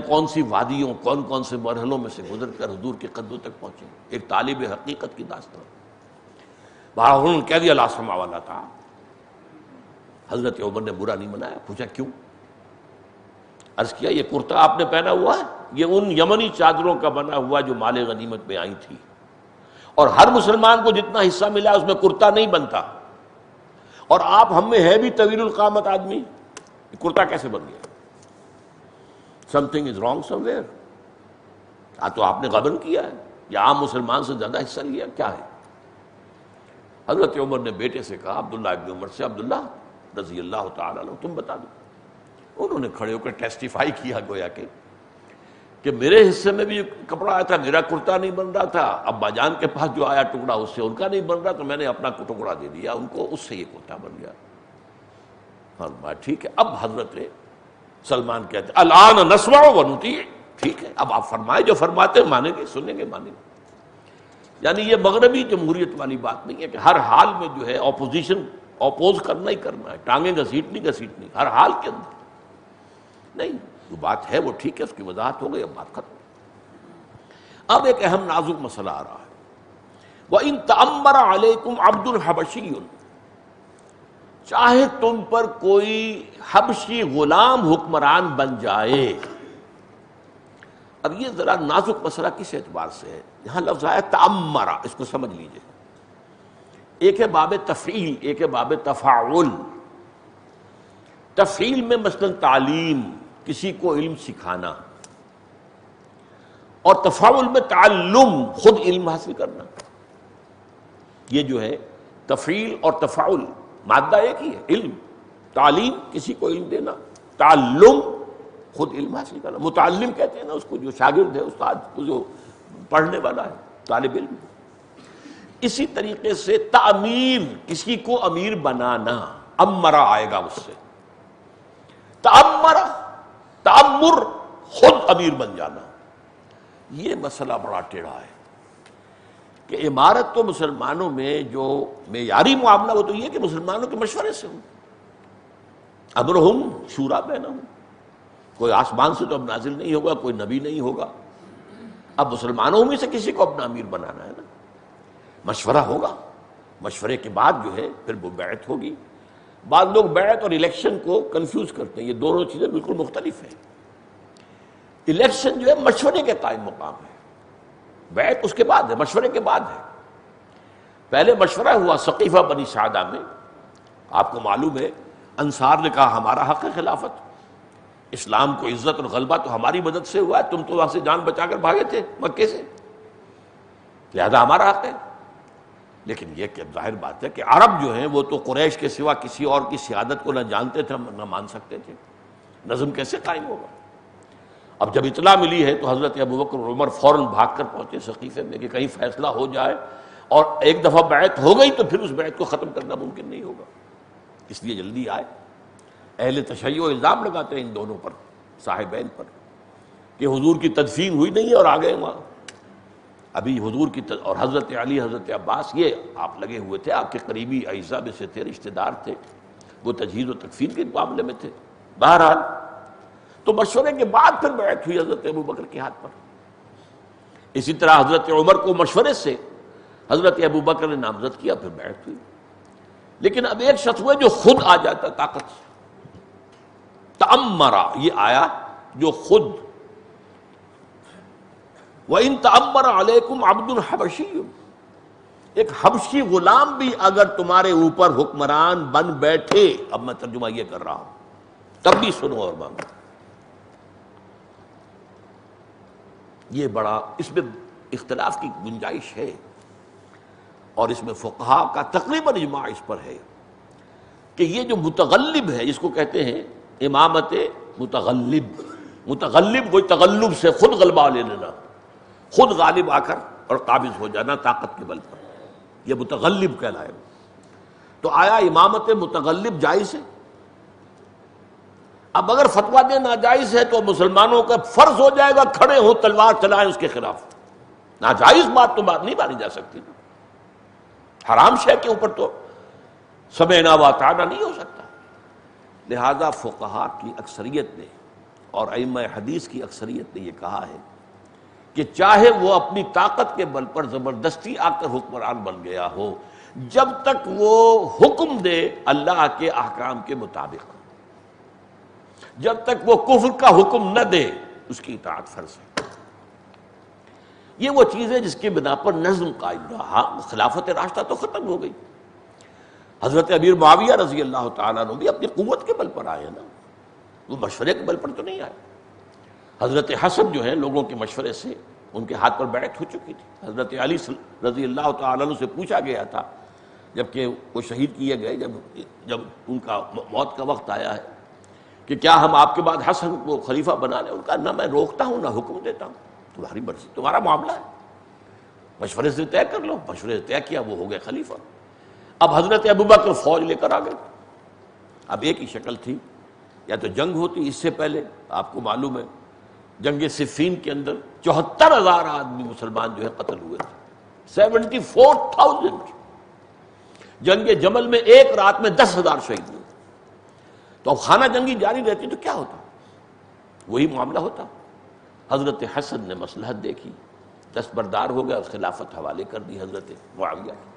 Speaker 1: کون سی وادیوں، کون کون سے مرحلوں میں سے گزر کر حضور کے قدموں تک پہنچے، ایک طالب حقیقت کی داستان۔ بہرحال انہوں نے کہہ دیا لا سمع ولا طاعہ۔ حضرت عمر نے برا نہیں منایا، پوچھا کیوں؟ عرض کیا یہ کرتا آپ نے پہنا ہوا ہے، یہ ان یمنی چادروں کا بنا ہوا جو مال غنیمت میں آئی تھی، اور ہر مسلمان کو جتنا حصہ ملا اس میں کرتا نہیں بنتا، اور آپ ہم میں ہے بھی طویل القامت آدمی، یہ کرتا کیسے بن گیا؟ Some thing is wrong some where. تو آپ نے غبن کیا ہے یا عام مسلمان سے زیادہ حصہ لیا، کیا ہے؟ حضرت عمر نے بیٹے سے کہا، عبداللہ ابن عمر سے، عبداللہ رضی اللہ تعالیٰ عنہ تم بتا دو۔ انہوں نے کھڑے ہو کر ٹیسٹیفائی کیا گویا کہ میرے حصے میں بھی کپڑا آیا تھا، میرا کرتا نہیں بن رہا تھا، ابا جان کے پاس جو آیا ٹکڑا اس سے ان کا نہیں بن رہا، تو میں نے اپنا ٹکڑا دے دیا ان کو، اس سے یہ کرتا بن گیا۔ فرمایا ٹھیک ہے۔ اب حضرت سلمان کہتے الان نسمع ونطیع، ٹھیک ہے اب آپ فرمائے جو فرماتے ہیں، مانیں گے، سنیں گے، مانیں گے۔ یعنی یہ مغربی جمہوریت والی بات نہیں ہے کہ ہر حال میں جو ہے اپوزیشن اپوز کرنا ہی کرنا ہے، ٹانگیں گھسیٹنی ہر حال کے اندر نہیں. جو بات ہے وہ ٹھیک ہے، اس کی وضاحت ہو گئی، اب بات ختم. اب ایک اہم نازک مسئلہ آ رہا ہے. وَإِن تَأَمَّرَ عَلَيْكُمْ عَبْدٌ حَبَشِيٌّ، چاہے تم پر کوئی حبشی غلام حکمران بن جائے. اب یہ ذرا نازک مسئلہ کس اعتبار سے ہے؟ یہاں لفظ آیا تأمرا، اس کو سمجھ لیجئے. ایک ہے باب تفعیل، ایک ہے باب تفاعل. تفعیل میں مثلا تعلیم، کسی کو علم سکھانا، اور تفاعل میں تعلم، خود علم حاصل کرنا. یہ جو ہے تفعیل اور تفاعل مادہ ایک ہی ہے، علم. تعلیم کسی کو علم دینا، تعلم خود علم حاصل کرنا. متعلم کہتے ہیں نا اس کو جو شاگرد ہے، استاد کو جو پڑھنے والا ہے، طالب علم. اسی طریقے سے تعمیر، کسی کو امیر بنانا، امرا آئے گا اس سے. تعمرا، تعمر خود امیر بن جانا. یہ مسئلہ بڑا ٹیڑھا ہے کہ امارت تو مسلمانوں میں جو معیاری معاملہ وہ تو یہ کہ مسلمانوں کے مشورے سے ہو. امرہم شورا بینہم، کوئی آسمان سے تو اب نازل نہیں ہوگا، کوئی نبی نہیں ہوگا. اب مسلمانوں میں سے کسی کو اپنا امیر بنانا ہے نا، مشورہ ہوگا. مشورے کے بعد جو ہے پھر وہ بیعت ہوگی. بعض لوگ بیعت اور الیکشن کو کنفیوز کرتے ہیں، یہ دونوں چیزیں بالکل مختلف ہیں. الیکشن جو ہے مشورے کے قائم مقام ہے، بیعت اس کے بعد ہے، مشورے کے بعد ہے. پہلے مشورہ ہوا سقیفہ بنی سعدہ میں. آپ کو معلوم ہے انصار نے کہا ہمارا حق ہے خلافت، اسلام کو عزت اور غلبہ تو ہماری مدد سے ہوا ہے، تم تو وہاں سے جان بچا کر بھاگے تھے مکے سے، لہذا ہمارا حق ہے. لیکن یہ کہ ظاہر بات ہے کہ عرب جو ہیں وہ تو قریش کے سوا کسی اور کی سیادت کو نہ جانتے تھے نہ مان سکتے تھے. نظم کیسے قائم ہوگا؟ اب جب اطلاع ملی ہے تو حضرت ابوبکر اور عمر فوراً بھاگ کر پہنچے سقیفے میں کہ کہیں فیصلہ ہو جائے، اور ایک دفعہ بیعت ہو گئی تو پھر اس بیعت کو ختم کرنا ممکن نہیں ہوگا. اس لیے جلدی آئے. اہل تشیع الزام لگاتے ہیں ان دونوں پر، صاحبین پر، کہ حضور کی تدفین ہوئی نہیں ہے اور آ گئے وہاں. ابھی حضور کی اور حضرت علی، حضرت عباس، یہ آپ لگے ہوئے تھے، آپ کے قریبی اعزاء میں سے تھے، رشتہ دار تھے، وہ تجہیز و تکفین کے معاملے میں تھے. بہرحال تو مشورے کے بعد پھر بیعت ہوئی حضرت ابوبکر کے ہاتھ پر. اسی طرح حضرت عمر کو مشورے سے حضرت ابوبکر نے نامزد کیا، پھر بیعت ہوئی. لیکن اب ایک شخص ہوئے جو خود آ جاتا طاقت سے. تأمرا یہ آیا جو خود. وَإِن تَأَمَّرَ عَلَيْكُمْ عَبْدٌ حَبَشِيٌّ، ایک حبشی غلام بھی اگر تمہارے اوپر حکمران بن بیٹھے، اب میں ترجمہ یہ کر رہا ہوں تب بھی سنو اور مانو. یہ بڑا اس میں اختلاف کی گنجائش ہے، اور اس میں فقہاء کا تقریباً اجماع اس پر ہے کہ یہ جو متغلب ہے، اس کو کہتے ہیں امامت متغلب. متغلب کوئی تغلب سے خود غلبہ لے لینا، خود غالب آ کر اور قابض ہو جانا طاقت کے بل پر، یہ متغلب کہلائے. تو آیا امامت متغلب جائز ہے؟ اب اگر فتویٰ دے ناجائز ہے تو مسلمانوں کا فرض ہو جائے گا کھڑے ہو تلوار چلائیں اس کے خلاف. ناجائز بات تو بات نہیں مانی جا سکتی، حرام شے کے اوپر تو سمعنا واطعنا نہیں ہو سکتا. لہذا فقہاء کی اکثریت نے اور ائمہ حدیث کی اکثریت نے یہ کہا ہے کہ چاہے وہ اپنی طاقت کے بل پر زبردستی آ کر حکمران بن گیا ہو، جب تک وہ حکم دے اللہ کے احکام کے مطابق، جب تک وہ کفر کا حکم نہ دے، اس کی اطاعت فرض ہے. یہ وہ چیز ہے جس کے بنا پر نظم قائم رہا. خلافت راشدہ تو ختم ہو گئی. حضرت امیر معاویہ رضی اللہ تعالیٰ عنہ بھی اپنی قوت کے بل پر آئے نا، وہ مشورے کے بل پر تو نہیں آئے. حضرت حسن جو ہیں لوگوں کے مشورے سے ان کے ہاتھ پر بیعت ہو چکی تھی. حضرت علی رضی اللہ تعالیٰ عنہ سے پوچھا گیا تھا جبکہ وہ شہید کیے گئے، جب ان کا موت کا وقت آیا ہے کہ کیا ہم آپ کے بعد حسن کو خلیفہ بنا لیں؟ ان کا نہ میں روکتا ہوں نہ حکم دیتا ہوں، تمہاری مرضی، تمہارا معاملہ ہے، مشورے سے طے کر لو. مشورے سے طے کیا، وہ ہو گئے خلیفہ. اب حضرت ابوبکر فوج لے کر آ گئے. اب ایک ہی شکل تھی، یا تو جنگ ہوتی. اس سے پہلے آپ کو معلوم ہے جنگ صفین کے اندر 74,000 آدمی مسلمان جو ہے قتل ہوئے تھے. 74,000. جنگ جمل میں ایک رات میں 10,000 شہید ہوئے. تو اب خانہ جنگی جاری رہتی تو کیا ہوتا؟ وہی معاملہ ہوتا. حضرت حسن نے مصلحت دیکھی، دستبردار ہو گیا اور خلافت حوالے کر دی حضرت معاویہ کی.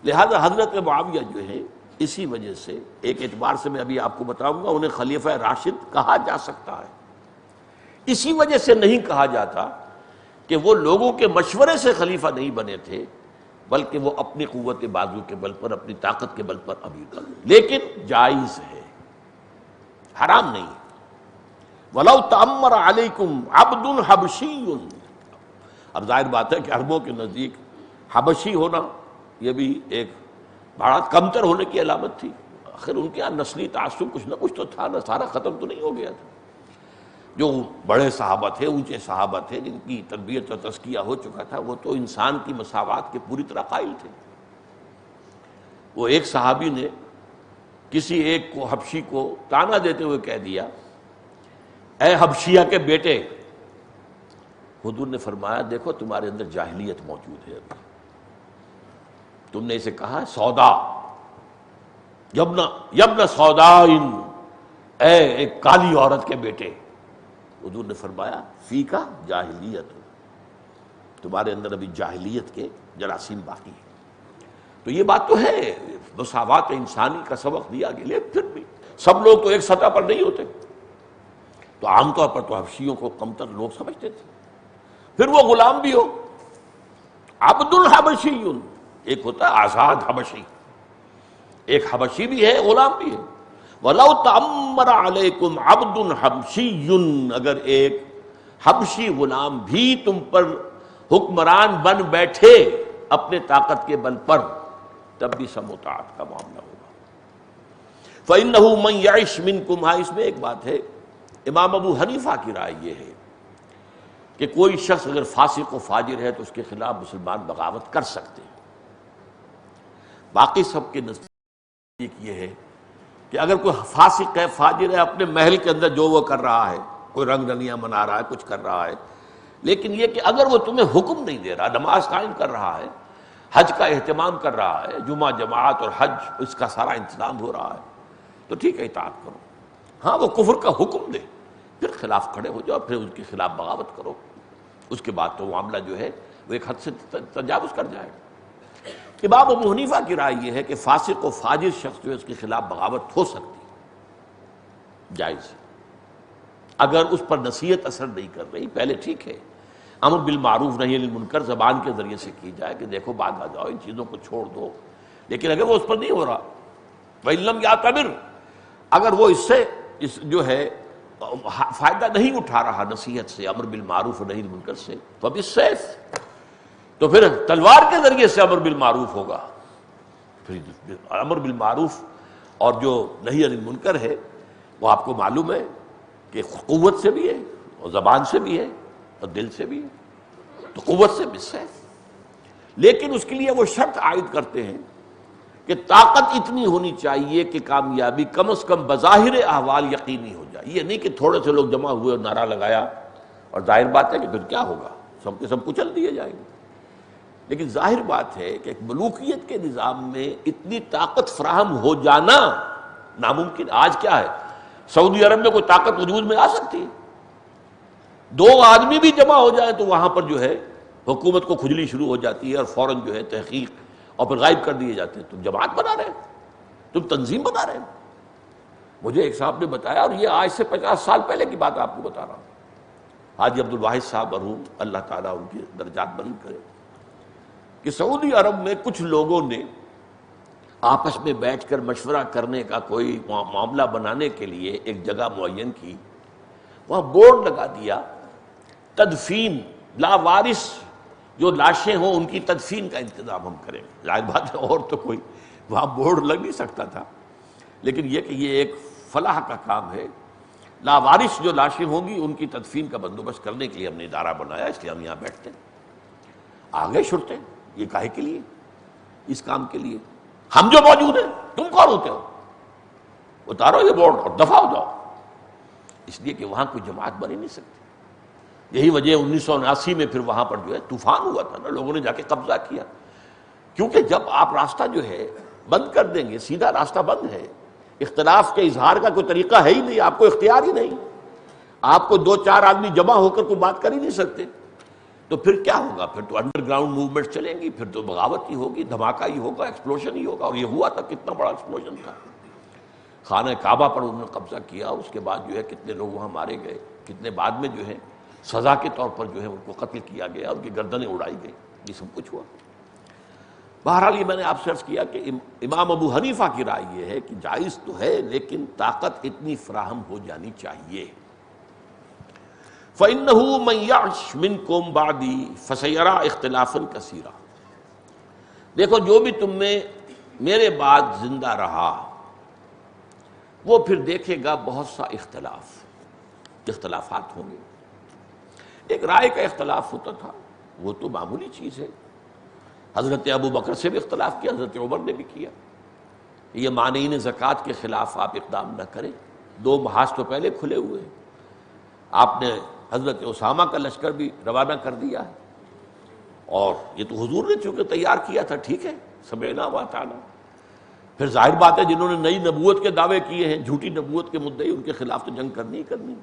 Speaker 1: لہذا حضرت معاویہ جو ہے اسی وجہ سے ایک اعتبار سے میں ابھی آپ کو بتاؤں گا انہیں خلیفہ راشد کہا جا سکتا ہے. اسی وجہ سے نہیں کہا جاتا کہ وہ لوگوں کے مشورے سے خلیفہ نہیں بنے تھے، بلکہ وہ اپنی قوت بازو کے بل پر، اپنی طاقت کے بل پر امیر بنے. لیکن جائز ہے، حرام نہیں. وَلَوْ تَأَمَّرَ عَلَيْكُمْ عَبْدٌ حَبْشِيٌّ. اب ظاہر بات ہے کہ عربوں کے نزدیک حبشی ہونا یہ بھی ایک بڑا کمتر ہونے کی علامت تھی. آخر ان کے یہاں نسلی تعصب کچھ نہ کچھ تو تھا نا، سارا ختم تو نہیں ہو گیا تھا. جو بڑے صحابہ تھے، اونچے صحابہ تھے، جن کی تربیت اور تزکیہ ہو چکا تھا، وہ تو انسان کی مساوات کے پوری طرح قائل تھے. وہ ایک صحابی نے کسی ایک کو حبشی کو تانا دیتے ہوئے کہہ دیا، اے حبشیہ کے بیٹے. حضور نے فرمایا دیکھو تمہارے اندر جاہلیت موجود ہے، ابھی تم نے اسے کہا سودا، یبن سودائن، اے ایک کالی عورت کے بیٹے. حضور نے فرمایا فی کا جاہلیت، تمہارے اندر ابھی جاہلیت کے جراثیم باقی ہیں. تو یہ بات تو ہے، مساوات انسانی کا سبق دیا گیا، لیکن پھر بھی سب لوگ تو ایک سطح پر نہیں ہوتے. تو عام طور پر تو حبشیوں کو کمتر لوگ سمجھتے تھے. پھر وہ غلام بھی ہو، عبد الحبشی، ایک ہوتا ہے آزاد حبشی، ایک حبشی بھی ہے غلام بھی ہے. وَلَوْ تَأَمَّرَ عَلَيْكُمْ عَبْدٌ حَبْشِيٌّ، اگر ایک حبشی غلام بھی تم پر حکمران بن بیٹھے اپنے طاقت کے بل پر، تب بھی سموتاعت کا معاملہ ہوگا. فَإِنَّهُ مَنْ يَعِشْ مِنْكُمْ. ہاں اس میں ایک بات ہے، امام ابو حنیفہ کی رائے یہ ہے کہ کوئی شخص اگر فاسق و فاجر ہے تو اس کے خلاف مسلمان بغاوت کر سکتے ہیں. باقی سب کے نزدیک یہ ہے کہ اگر کوئی فاسق ہے، فاجر ہے، اپنے محل کے اندر جو وہ کر رہا ہے، کوئی رنگ رنیاں منا رہا ہے، کچھ کر رہا ہے، لیکن یہ کہ اگر وہ تمہیں حکم نہیں دے رہا، نماز قائم کر رہا ہے، حج کا اہتمام کر رہا ہے، جمعہ جماعت اور حج اس کا سارا انتظام ہو رہا ہے، تو ٹھیک ہے اطاعت کرو. ہاں وہ کفر کا حکم دے پھر خلاف کھڑے ہو جاؤ، پھر ان کے خلاف بغاوت کرو. اس کے بعد تو معاملہ جو ہے وہ ایک حد سے تجاوز کر جائے. امام ابو حنیفہ کی رائے یہ ہے کہ فاسق و فاجر شخص جو ہے اس کے خلاف بغاوت ہو سکتی ہے، جائز ہے، اگر اس پر نصیحت اثر نہیں کر رہی. پہلے ٹھیک ہے امر بالمعروف نہی عن المنکر زبان کے ذریعے سے کی جائے کہ دیکھو بعد آ جاؤ، ان چیزوں کو چھوڑ دو. لیکن اگر وہ اس پر نہیں ہو رہا، وَإِن لَمْ يَعْتَبِرْ، اگر وہ اس سے جو ہے فائدہ نہیں اٹھا رہا نصیحت سے، امر بالمعروف نہی عن المنکر سے، فَبِالسَّيْفِ، تو پھر تلوار کے ذریعے سے امر بالمعروف ہوگا. پھر امر بالمعروف اور جو نہی عن المنکر ہے وہ آپ کو معلوم ہے کہ قوت سے بھی ہے اور زبان سے بھی ہے اور دل سے بھی ہے. تو قوت سے بالسیف، لیکن اس کے لیے وہ شرط عائد کرتے ہیں کہ طاقت اتنی ہونی چاہیے کہ کامیابی کم از کم بظاہر احوال یقینی ہو جائے. یہ نہیں کہ تھوڑے سے لوگ جمع ہوئے اور نعرہ لگایا اور ظاہر بات ہے کہ پھر کیا ہوگا، سب کے سب کچل دیے جائیں گے. لیکن ظاہر بات ہے کہ ایک ملوکیت کے نظام میں اتنی طاقت فراہم ہو جانا ناممکن. آج کیا ہے، سعودی عرب میں کوئی طاقت وجود میں آ سکتی ہے، 2 آدمی بھی جمع ہو جائیں تو وہاں پر جو ہے حکومت کو کھجلی شروع ہو جاتی ہے اور فوراً جو ہے تحقیق اور پھر غائب کر دیے جاتے ہیں. تم جماعت بنا رہے ہیں، تم تنظیم بنا رہے ہیں. مجھے ایک صاحب نے بتایا، اور یہ آج سے 50 سال پہلے کی بات آپ کو بتا رہا ہوں، حاجی عبد الواحد صاحب مرحوم، اللہ تعالیٰ ان کے درجات بلند کرے، کہ سعودی عرب میں کچھ لوگوں نے آپس میں بیٹھ کر مشورہ کرنے کا کوئی معاملہ بنانے کے لیے ایک جگہ معین کی، وہاں بورڈ لگا دیا تدفین، لاوارث جو لاشیں ہوں ان کی تدفین کا انتظام ہم کریں. ظاہر بات ہے اور تو کوئی وہاں بورڈ لگ نہیں سکتا تھا، لیکن یہ کہ یہ ایک فلاح کا کام ہے، لاوارث جو لاشیں ہوں گی ان کی تدفین کا بندوبست کرنے کے لیے ہم نے ادارہ بنایا، اس لیے ہم یہاں بیٹھتے ہیں. آگے چھڑتے ہیں، یہ کاہے کے لیے، اس کام کے لیے. ہم جو موجود ہیں، تم کون ہوتے ہو، اتارو یہ بورڈ اور دفع ہو جاؤ. اس لیے کہ وہاں کوئی جماعت بن ہی نہیں سکتی. یہی وجہ 1979 میں پھر وہاں پر جو ہے طوفان ہوا تھا نا، لوگوں نے جا کے قبضہ کیا، کیونکہ جب آپ راستہ جو ہے بند کر دیں گے، سیدھا راستہ بند ہے، اختلاف کے اظہار کا کوئی طریقہ ہے ہی نہیں، آپ کو اختیار ہی نہیں، آپ کو دو چار آدمی جمع ہو کر کوئی بات کر ہی نہیں سکتے، تو پھر کیا ہوگا؟ پھر تو انڈر گراؤنڈ موومنٹ چلیں گی، پھر تو بغاوت ہی ہوگی، دھماکہ ہی ہوگا، ایکسپلوژن ہی ہوگا، اور یہ ہوا تھا، کتنا بڑا ایکسپلوژن تھا۔ خانہ کعبہ پر انہوں نے قبضہ کیا، اس کے بعد جو ہے کتنے لوگ وہاں مارے گئے، کتنے بعد میں جو ہے سزا کے طور پر جو ہے ان کو قتل کیا گیا، ان کی گردنیں اڑائی گئی، یہ سب کچھ ہوا۔ بہرحال یہ میں نے آپ سے عرض کیا کہ امام ابو حنیفہ کی رائے یہ ہے کہ جائز تو ہے لیکن طاقت اتنی فراہم ہو جانی چاہیے۔ فَإِنَّهُ مَن يَعْشْ مِنكُم بَعْدِي فَسَيَرَىٰ اخْتِلَافًا كَثِيرًا، دیکھو جو بھی تم میں میرے بعد زندہ رہا وہ پھر دیکھے گا بہت سا اختلافات ہوں گے۔ ایک رائے کا اختلاف ہوتا تھا، وہ تو معمولی چیز ہے، حضرت ابو بکر سے بھی اختلاف کیا، حضرت عمر نے بھی کیا، یہ مانعین زکوٰۃ کے خلاف آپ اقدام نہ کریں، دو محاذ تو پہلے کھلے ہوئے ہیں، آپ نے حضرت اسامہ کا لشکر بھی روانہ کر دیا ہے، اور یہ تو حضور نے چونکہ تیار کیا تھا، ٹھیک ہے، سمعنا وأطعنا۔ پھر ظاہر بات ہے جنہوں نے نئی نبوت کے دعوے کیے ہیں، جھوٹی نبوت کے مدعی، ان کے خلاف تو جنگ کرنی ہی کرنی،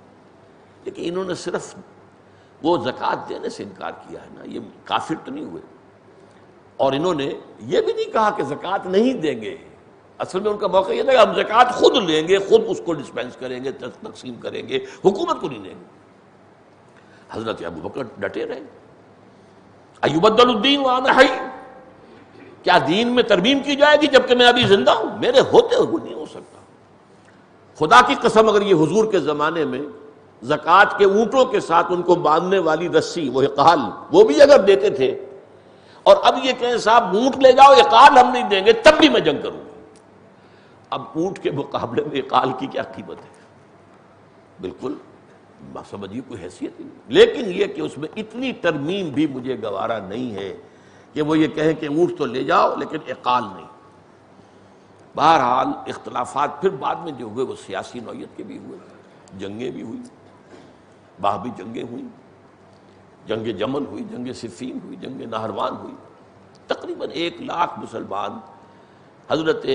Speaker 1: لیکن انہوں نے صرف وہ زکوٰۃ دینے سے انکار کیا ہے نا، یہ کافر تو نہیں ہوئے، اور انہوں نے یہ بھی نہیں کہا کہ زکوٰۃ نہیں دیں گے، اصل میں ان کا موقع یہ تھا کہ ہم زکوٰۃ خود لیں گے، خود اس کو ڈسپینس کریں گے، تقسیم کریں گے، حکومت کو نہیں دیں گے۔ حضرت ابو بکر ڈٹے رہے، ایبدل الدین وانا حی، کیا دین میں ترمیم کی جائے گی جبکہ میں ابھی زندہ ہوں؟ میرے ہوتے ہوئے نہیں ہو سکتا۔ خدا کی قسم اگر یہ حضور کے زمانے میں زکوٰۃ کے اونٹوں کے ساتھ ان کو باندھنے والی رسی، وہ اقال، وہ بھی اگر دیتے تھے، اور اب یہ کہیں صاحب اونٹ لے جاؤ، اقال ہم نہیں دیں گے، تب بھی میں جنگ کروں گا۔ اب اونٹ کے مقابلے میں اقال کی کیا قیمت ہے؟ بالکل سمجھیے کوئی حیثیت نہیں، لیکن یہ کہ اس میں اتنی ترمیم بھی مجھے گوارا نہیں ہے کہ وہ یہ کہیں کہ اونٹ تو لے جاؤ لیکن اقال نہیں۔ بہرحال اختلافات پھر بعد میں جو ہوئے وہ سیاسی نوعیت کے بھی ہوئے، جنگیں بھی ہوئی، باہمی جنگیں ہوئیں، جنگ جمل ہوئی، جنگ صفین ہوئی، جنگ نہروان ہوئی، تقریباً 1,00,000 مسلمان حضرت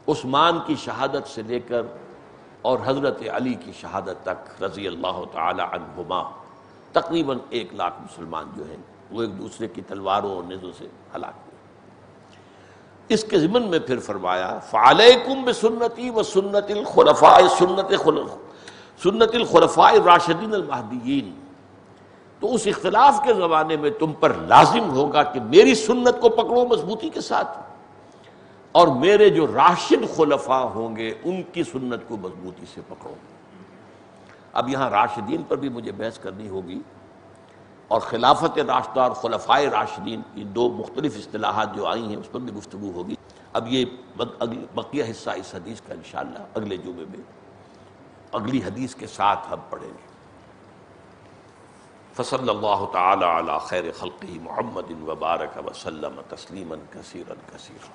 Speaker 1: عثمان کی شہادت سے لے کر اور حضرت علی کی شہادت تک رضی اللہ تعالی عنہما، تقریباً 1,00,000 مسلمان جو ہیں وہ ایک دوسرے کی تلواروں اور نیزوں سے ہلاک ہوئے۔ اس کے ضمن میں پھر فرمایا فعلیکم بسنتی وسنت الخلفاء سنت الخلفاء الراشدین المہدیین، تو اس اختلاف کے زمانے میں تم پر لازم ہوگا کہ میری سنت کو پکڑو مضبوطی کے ساتھ، اور میرے جو راشد خلفاء ہوں گے ان کی سنت کو مضبوطی سے پکڑو۔ اب یہاں راشدین پر بھی مجھے بحث کرنی ہوگی، اور خلافت راشدہ اور خلفائے راشدین کی دو مختلف اصطلاحات جو آئی ہیں اس پر بھی گفتگو ہوگی۔ اب یہ بقیہ حصہ اس حدیث کا انشاءاللہ اگلے جمعے میں اگلی حدیث کے ساتھ ہم پڑھیں گے۔ فصلی اللہ تعالی علی خیر خلقہ محمد وبارک وسلم تسلیما کثیرا کثیرا۔